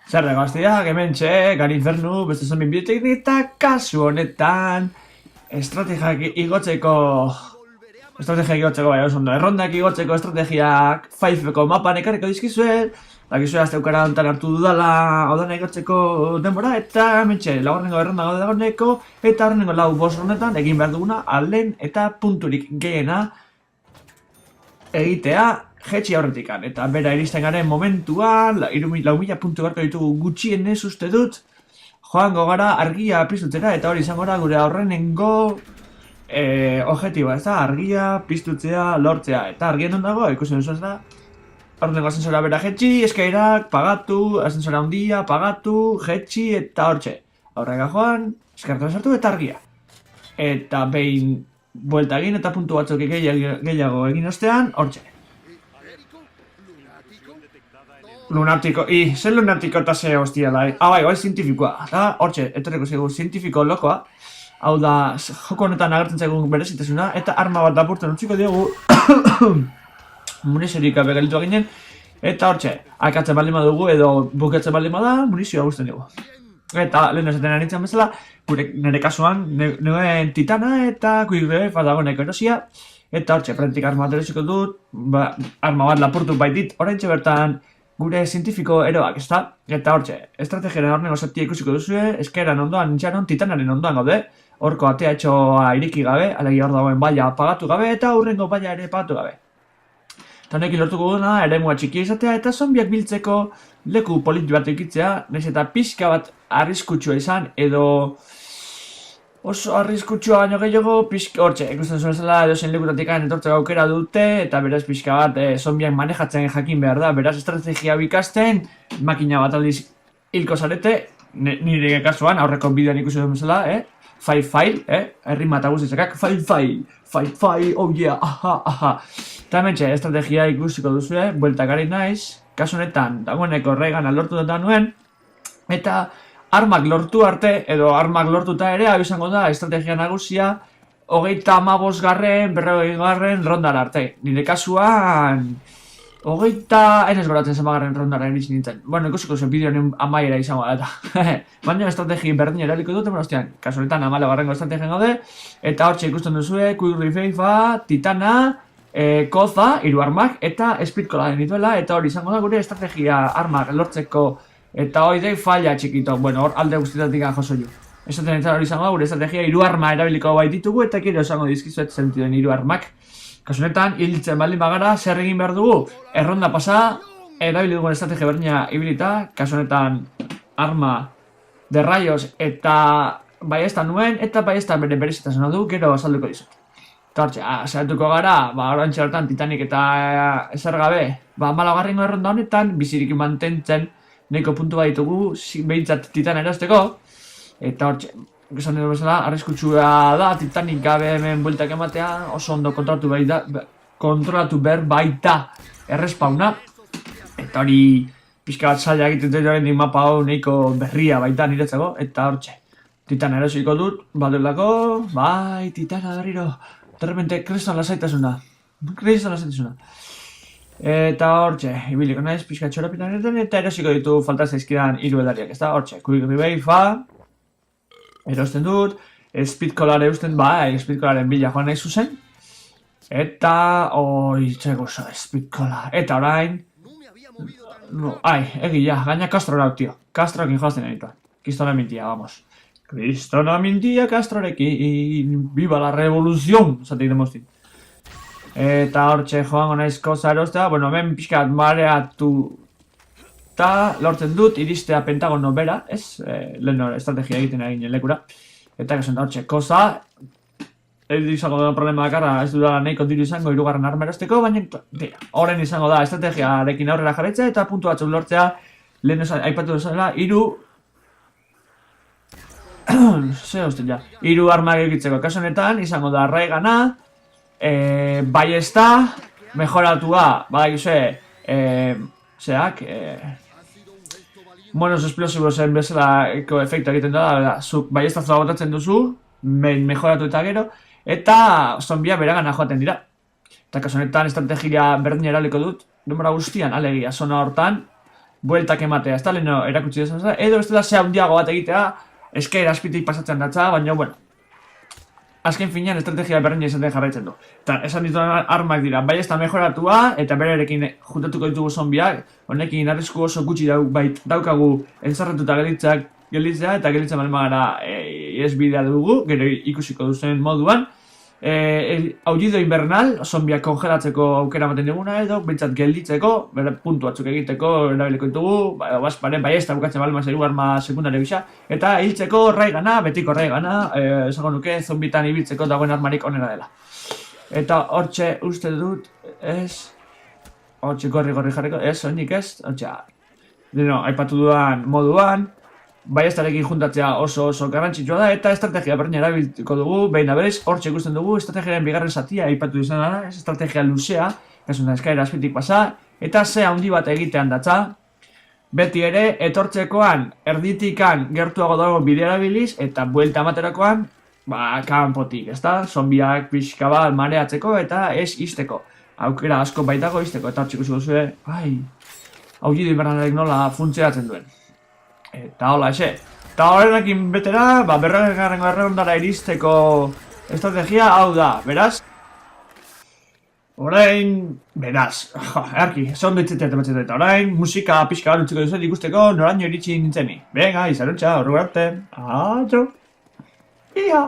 Zer da gaztiak, hemen txe, Gari Infernu, beste zombie bioteknik eta kasu honetan estrategiak igotzeko... Estrategiak igotzeko, bai, oso ondo, errondak igotzeko estrategiak 5ko mapan ekarriko dizkizuet, dakizue azte eukara honetan hartu dudala odana igotzeko denbora, eta hemen txe, lagarrengo erronda gaude dagoeneko, eta horrengo lau boss honetan egin behar duguna alden eta punturik gehiena egitea jetxi aurretikan, eta bera iristen garen momentuan, 4.000 puntu garko ditugu gutxienez uste dut, joango gara argia piztutzera, eta hori izango gara gure aurrenengo objetiba, ez da, argia piztutzea lortzea, eta argien non dago, ikusten duzu ez da, aurrenengo ascensora bera jetxi, eskairak, pagatu, ascensora handia, pagatu, jetxi, eta hortxe, aurrega joan, eskartan sartu eta argia. Eta behin buelta egin eta puntu batzuk gehiago egin ostean, hortxe. Lunatiko, zer lunatiko eta ze hostia da, bai, zientifikoa, eta hortxe, etorreko zego zientifiko lokoa, hau da, joko honetan agertzen zaigun berezitasuna, eta arma bat lapurtzen utziko diogu, muniziorik gabe gelditu ginen, eta hortxe, akatzen baldin badugu edo bukatzen baldin bada, munizioa guztien dugu. Eta lehen esaten aritzen bezala, nire kasuan, nuen titana eta kuigre dagoeneko erosia, eta hortxe, prentik arma bat erosiko dut, arma bat lapurtu baitit, oraintxe bertan gure zientifiko eroak, ezta? Eta hortxe, estrategiaren horrengo zatia ikusiko duzue, eskeran ondoan, nintxaron, titanaren ondoan gaude, horko atea etxoa iriki gabe, alegi hor dagoen baila pagatu gabe, eta hurrengo baila ere pagatu gabe. Eta honekin lortuko duna, eremua txiki izatea, eta zombiak biltzeko leku polit bat eukitzea, nahiz eta pixka bat arriskutsua izan, edo oso arriskutsua baino gehiago, pixka hortxe, ikusten zuen zela edozein lekutatik etortzeko aukera dute, eta beraz pixka bat zombiak manejatzen jakin behar da, beraz estrategia bikasten, makina bat aldiz hilko zarete, nire kasuan, aurreko bideoan ikusi duen bezala, file, errima eta guztitzakak, file, oh yeah, aha. Eta hementxe, estrategia ikusiko duzue, bueltak ari naiz, kasu honetan, dagoeneko Reagan lortu dut nuen, eta armak lortu arte, edo armak lortuta ere, hau izango da, estrategia nagusia, 35 garren, 40 garren rondara arte. Nire kasuan, enez goratzen zemagarren rondara iritsi nintzen. Bueno, ikusiko zen bideoen amaiera izango da, eta. Baina estrategi berdin eraliko dut, hostian, kasu honetan 14 estrategian gaude, eta hortxe ikusten duzue, Quick Revive, Titana, Koza, 3 armak, eta Speedcola dituela, eta hori izango da gure estrategia armak lortzeko, eta hori dek falla txikito, bueno, hor alde guztietatik jaso ju. Esaten hori izango da gure estrategia 3 arma erabiliko baititugu, eta kero esango dizkizuet zentiden 3 armak. Kasu honetan, hiltzen baldin bagara, zer egin behar dugu, erronda pasa, erabili dugun estrategia berdina ibilita, kasu honetan arma de rayos eta baiesta nuen, eta baiesta bere berezitasun du, gero azalduko dizut. Eta hortxe, zeratuko gara, orantxe hortan Titanic eta ezer gabe, 14. erronda honetan, bizirik mantentzen, neko puntu bat ditugu, behintzat Titana erosteko, eta hortxe, esan dugu bezala, arriskutsua da, Titanic gabe hemen bueltak ematea, oso ondo kontrolatu behar baita errespauna, eta hori pixka bat zaila egiten dut mapa hau nahiko berria baita niretzako, eta hortxe, Titana erosiko dut, badelako, bai, Titana berriro, derrepente, kriston lasaitasuna. Eta hortxe, ibiliko naiz, pixka txorapitan eta erosiko ditu falta zaizkidan 3 edariak, ez da, hortxe, Quick Revive, erosten dut, Speedcolare usten, Speedcolaren bila joan nahi zuzen, eta, txegoza, Speedcola, eta orain, egia, gaina Castrora, tio, Castrorekin joazten egituan, Kristona mintia, vamos. Kristona mintia Castrorekin, viva la revolución, zatik demostin. Eta hortxe joango naiz koza erostea, bueno, hemen pixkat mareatu eta lortzen dut iristea Pentagono bera, ez? Lehen estrategia egiten egin lekura. Eta kasen hortxe koza, izango da problema dakarra, ez dudala nahiko diru izango 3. arma erosteko, baina horren izango da estrategiarekin aurrera jarraitzea eta puntu batzuk lortzea, lehen aipatu duzela, 3 armak egitzeko. Kasu honetan, izango da Reagana, baiesta, mejoratua, badakizue, monos esplosibosen bezalako efektu egiten da, zuk baiestazoa botatzen duzu, mejoratu eta gero, eta zombia beragana joaten dira. Eta kasu honetan estrategia berdin eraliko dut, denbora guztian, alegia, zona hortan, bueltak ematea, ez da leheno erakutsi desan, edo bestela ze handiago bat egitea, eskaira azpitik pasatzen datza, baina, bueno, azken finean estrategia berdina izaten jarraitzen du. Eta esan dituen armak dira, bai ez da mejoratua, eta bererekin juntatuko ditugu zombiak, honekin arrisku oso gutxi daukagu enzarratuta gelditzea, eta gelditzen balen magara ez bidea dugu, gero ikusiko duzen moduan. Aullido invernal, zombiak kongelatzeko aukera ematen diguna edo, bintzat gelditzeko, bere puntu batzuk egiteko erabiliko ditugu, bazparen bai ez da bukatzen balma zaigu arma sekundario gisa, eta hiltzeko raigana, betiko raigana, esango nuke zombitan ibiltzeko dagoen armarik onena dela. Eta hortxe uste dut, hortxe gorri jarriko, soinik ez, hortxe, aipatu dudan moduan, baiestarekin juntatzea oso garrantzitsua da, eta estrategia berdin erabiltuko dugu, behin berez, hortxe ikusten dugu, estrategiaren bigarren zatia aipatu izan da, estrategia luzea, kasuna eskaira azpitik pasa, eta ze handi bat egitean datza, beti ere, etortzekoan, erditikan gertuago dago bidea erabiliz, eta buelta amaterakoan, kanpotik, ezta? Zombiak pixka bat mareatzeko eta ez izteko. Aukera asko baitago izteko, eta hortxe ikusi duzue, aullido invernalek nola funtzeatzen duen. Eta hola, Eta horrekin betera, berrogegarrengo erreondara iristeko estrategia hau da, beraz? Orain, beraz, erki, zondo itzetea tematzen eta orain, musika pixka bat utziko duzet ikusteko noraino iritsi nintzeni. Venga, izaruntza, horrego arte. Atxo. Ia.